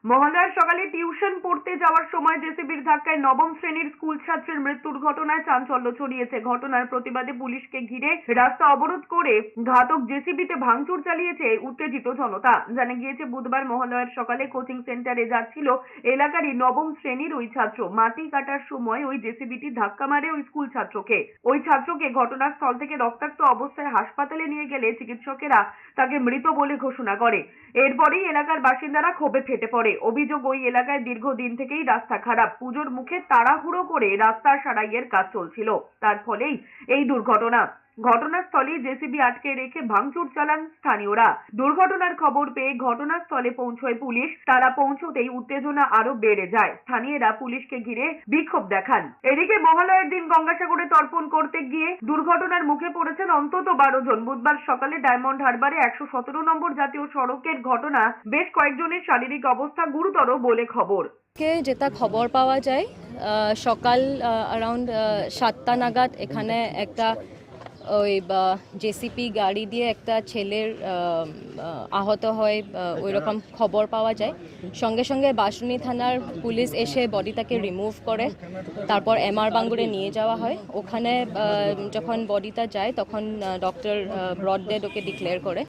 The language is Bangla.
মহালয়ার সকালে টিউশন পড়তে যাওয়ার সময় জেসিবির ধাক্কায় নবম শ্রেণীর স্কুল ছাত্রের মৃত্যুর ঘটনায় চাঞ্চল্য ছড়িয়েছে। ঘটনার প্রতিবাদে পুলিশকে ঘিরে রাস্তা অবরোধ করে ঘাতক জেসিবিতে ভাঙচুর চালিয়েছে উত্তেজিত জনতা। জানা গিয়েছে, বুধবার মহালয়ার সকালে কোচিং সেন্টারে যাচ্ছিল এলাকারই নবম শ্রেণীর ওই ছাত্র। মাটি কাটার সময় ওই জেসিবিটি ধাক্কা মারে ওই স্কুল ছাত্রকে। ওই ছাত্রকে ঘটনাস্থল থেকে রক্তাক্ত অবস্থায় হাসপাতালে নিয়ে গেলে চিকিৎসকেরা তাকে মৃত বলে ঘোষণা করে। এরপরেই এলাকার বাসিন্দারা ক্ষোভে ফেটে পড়ে। অভিযোগ, ওই এলাকায় দীর্ঘদিন থেকেই রাস্তা খারাপ। পুজোর মুখে তাড়াহুড়ো করে রাস্তা সারাইয়ের কাজ চলছিল, তার ফলেই এই দুর্ঘটনা। ঘটনাস্থলে জেসিবি আটকে রেখে ভাঙচুর চালান স্থানীয়রা। দুর্ঘটনার খবর পেয়ে ঘটনাস্থলে পৌঁছয় পুলিশ। তারা পৌঁছতেই উত্তেজনা আরো বেড়ে যায়। স্থানীয়রা পুলিশকে ঘিরে বিক্ষোভ দেখান। এদিকে মহালয়ার দিন গঙ্গাসাগরে তর্পণ করতে গিয়ে দুর্ঘটনার মুখে পড়েছেন অন্তত 12 জন। বুধবার সকালে ডায়মন্ড হারবারে 117 নম্বর জাতীয় সড়কের ঘটনা। বেশ কয়েকজনের শারীরিক অবস্থা গুরুতর বলে খবর। যেটা খবর পাওয়া যায়, সকাল অ্যারাউন্ড 7টা নাগাদ এখানে একটা ওই জেসিপি গাড়ি দিয়ে একটা ছেলের আহত হয়, ওই রকম খবর পাওয়া যায়। সঙ্গে সঙ্গে বাঁশরুনি থানার পুলিশ এসে বডিটাকে রিমুভ করে তারপর এমআর বাঙ্গুরে নিয়ে যাওয়া হয়। ওখানে যখন বডিটা যায় তখন ডক্টর ব্রড ডেড ওকে ডিক্লেয়ার করে।